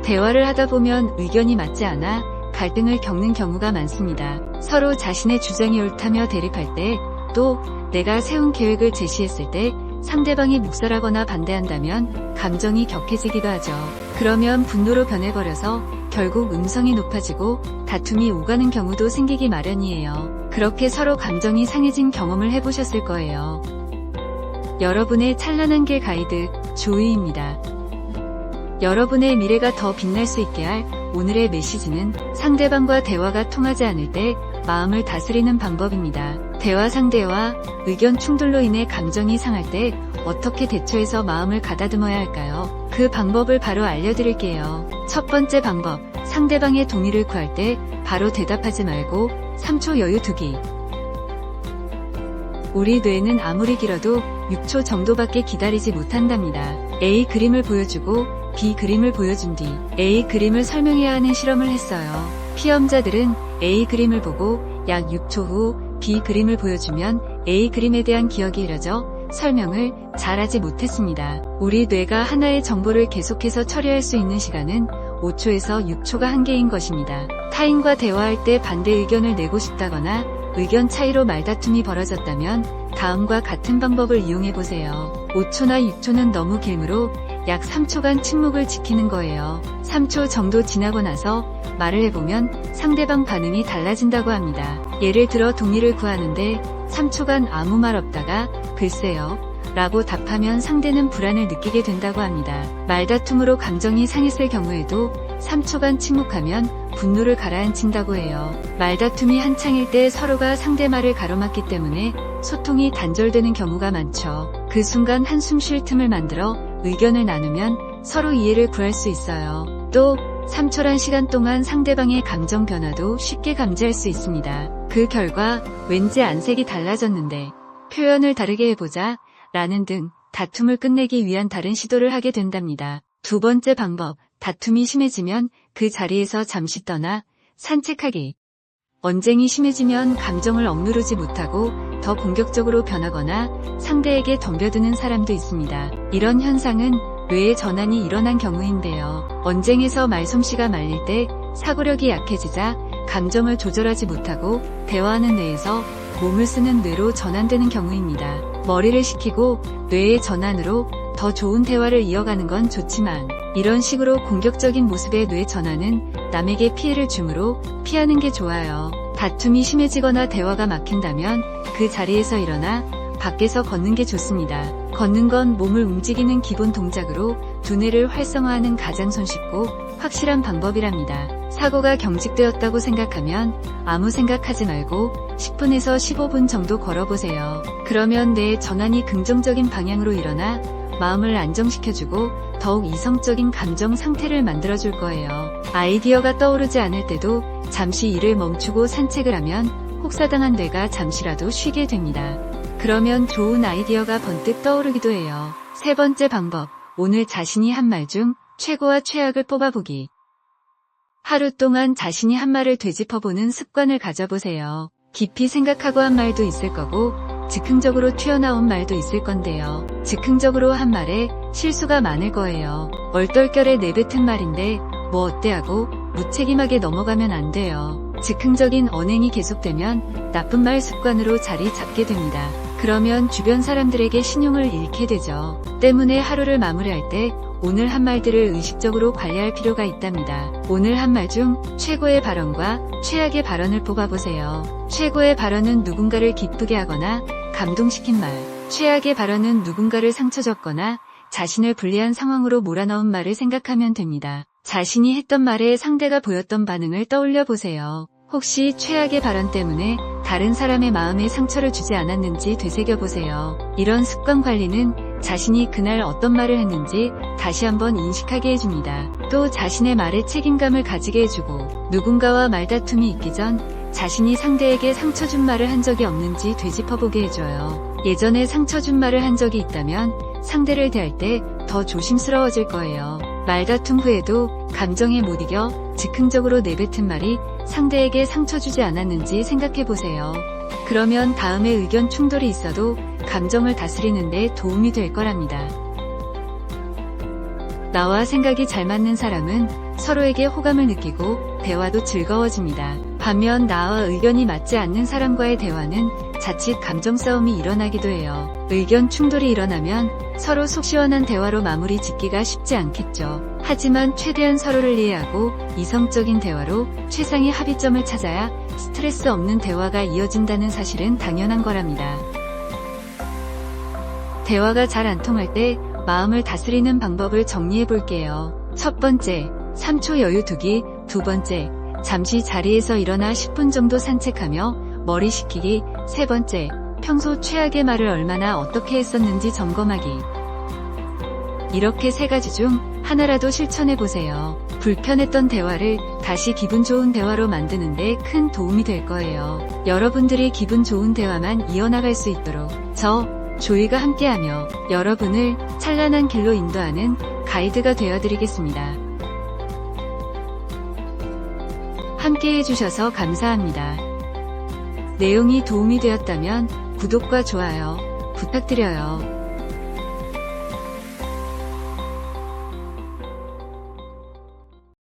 대화를 하다 보면 의견이 맞지 않아 갈등을 겪는 경우가 많습니다. 서로 자신의 주장이 옳다며 대립할 때, 또 내가 세운 계획을 제시했을 때 상대방이 묵살하거나 반대한다면 감정이 격해지기도 하죠. 그러면 분노로 변해버려서 결국 음성이 높아지고 다툼이 오가는 경우도 생기기 마련이에요. 그렇게 서로 감정이 상해진 경험을 해보셨을 거예요. 여러분의 찬란한 길 가이드 조이입니다. 여러분의 미래가 더 빛날 수 있게 할 오늘의 메시지는 상대방과 대화가 통하지 않을 때 마음을 다스리는 방법입니다. 대화 상대와 의견 충돌로 인해 감정이 상할 때 어떻게 대처해서 마음을 가다듬어야 할까요? 그 방법을 바로 알려드릴게요. 첫 번째 방법, 상대방의 동의를 구할 때 바로 대답하지 말고 3초 여유 두기. 우리 뇌는 아무리 길어도 6초 정도밖에 기다리지 못한답니다. A 그림을 보여주고 B 그림을 보여준 뒤 A 그림을 설명해야 하는 실험을 했어요. 피험자들은 A 그림을 보고 약 6초 후 B 그림을 보여주면 A 그림에 대한 기억이 흐려져 설명을 잘하지 못했습니다. 우리 뇌가 하나의 정보를 계속해서 처리할 수 있는 시간은 5초에서 6초가 한계인 것입니다. 타인과 대화할 때 반대 의견을 내고 싶다거나 의견 차이로 말다툼이 벌어졌다면 다음과 같은 방법을 이용해보세요. 5초나 6초는 너무 길므로 약 3초간 침묵을 지키는 거예요. 3초 정도 지나고 나서 말을 해보면 상대방 반응이 달라진다고 합니다. 예를 들어 동의를 구하는데 3초간 아무 말 없다가 글쎄요 라고 답하면 상대는 불안을 느끼게 된다고 합니다. 말다툼으로 감정이 상했을 경우에도 3초간 침묵하면 분노를 가라앉힌다고 해요. 말다툼이 한창일 때 서로가 상대 말을 가로막기 때문에 소통이 단절되는 경우가 많죠. 그 순간 한숨 쉴 틈을 만들어 의견을 나누면 서로 이해를 구할 수 있어요. 또 3초란 시간 동안 상대방의 감정 변화도 쉽게 감지할 수 있습니다. 그 결과 왠지 안색이 달라졌는데 표현을 다르게 해보자 라는 등 다툼을 끝내기 위한 다른 시도를 하게 된답니다. 두 번째 방법, 다툼이 심해지면 그 자리에서 잠시 떠나 산책하기. 언쟁이 심해지면 감정을 억누르지 못하고 더 공격적으로 변하거나 상대에게 덤벼드는 사람도 있습니다. 이런 현상은 뇌의 전환이 일어난 경우인데요. 언쟁에서 말솜씨가 말릴 때 사고력이 약해지자 감정을 조절하지 못하고 대화하는 뇌에서 몸을 쓰는 뇌로 전환되는 경우입니다. 머리를 식히고 뇌의 전환으로 더 좋은 대화를 이어가는 건 좋지만 이런 식으로 공격적인 모습의 뇌 전환은 남에게 피해를 주므로 피하는 게 좋아요. 다툼이 심해지거나 대화가 막힌다면 그 자리에서 일어나 밖에서 걷는 게 좋습니다. 걷는 건 몸을 움직이는 기본 동작으로 두뇌를 활성화하는 가장 손쉽고 확실한 방법이랍니다. 사고가 경직되었다고 생각하면 아무 생각하지 말고 10분에서 15분 정도 걸어보세요. 그러면 뇌의 전환이 긍정적인 방향으로 일어나 마음을 안정시켜주고 더욱 이성적인 감정 상태를 만들어줄 거예요. 아이디어가 떠오르지 않을 때도 잠시 일을 멈추고 산책을 하면 혹사당한 뇌가 잠시라도 쉬게 됩니다. 그러면 좋은 아이디어가 번뜩 떠오르기도 해요. 세 번째 방법, 오늘 자신이 한 말 중 최고와 최악을 뽑아보기. 하루 동안 자신이 한 말을 되짚어보는 습관을 가져보세요. 깊이 생각하고 한 말도 있을 거고 즉흥적으로 튀어나온 말도 있을 건데요. 즉흥적으로 한 말에 실수가 많을 거예요. 얼떨결에 내뱉은 말인데 뭐 어때 하고 무책임하게 넘어가면 안 돼요. 즉흥적인 언행이 계속되면 나쁜 말 습관으로 자리 잡게 됩니다. 그러면 주변 사람들에게 신용을 잃게 되죠. 때문에 하루를 마무리할 때 오늘 한 말들을 의식적으로 관리할 필요가 있답니다. 오늘 한 말 중 최고의 발언과 최악의 발언을 뽑아보세요. 최고의 발언은 누군가를 기쁘게 하거나 감동시킨 말, 최악의 발언은 누군가를 상처 줬거나 자신을 불리한 상황으로 몰아넣은 말을 생각하면 됩니다. 자신이 했던 말에 상대가 보였던 반응을 떠올려 보세요. 혹시 최악의 발언 때문에 다른 사람의 마음에 상처를 주지 않았는지 되새겨보세요. 이런 습관 관리는 자신이 그날 어떤 말을 했는지 다시 한번 인식하게 해줍니다. 또 자신의 말에 책임감을 가지게 해주고 누군가와 말다툼이 있기 전 자신이 상대에게 상처 준 말을 한 적이 없는지 되짚어보게 해줘요. 예전에 상처 준 말을 한 적이 있다면 상대를 대할 때 더 조심스러워질 거예요. 말다툼 후에도 감정에 못 이겨 즉흥적으로 내뱉은 말이 상대에게 상처 주지 않았는지 생각해보세요. 그러면 다음에 의견 충돌이 있어도 감정을 다스리는 데 도움이 될 거랍니다. 나와 생각이 잘 맞는 사람은 서로에게 호감을 느끼고 대화도 즐거워집니다. 반면 나와 의견이 맞지 않는 사람과의 대화는 자칫 감정 싸움이 일어나기도 해요. 의견 충돌이 일어나면 서로 속 시원한 대화로 마무리 짓기가 쉽지 않겠죠. 하지만 최대한 서로를 이해하고 이성적인 대화로 최상의 합의점을 찾아야 스트레스 없는 대화가 이어진다는 사실은 당연한 거랍니다. 대화가 잘 안 통할 때 마음을 다스리는 방법을 정리해 볼게요. 첫 번째, 3초 여유 두기. 두 번째, 잠시 자리에서 일어나 10분 정도 산책하며 머리 식히기. 세 번째, 평소 최악의 말을 얼마나 어떻게 했었는지 점검하기. 이렇게 세 가지 중 하나라도 실천해 보세요. 불편했던 대화를 다시 기분 좋은 대화로 만드는데 큰 도움이 될 거예요. 여러분들이 기분 좋은 대화만 이어나갈 수 있도록 조이가 함께하며 여러분을 찬란한 길로 인도하는 가이드가 되어드리겠습니다. 함께 해주셔서 감사합니다. 내용이 도움이 되었다면 구독과 좋아요 부탁드려요.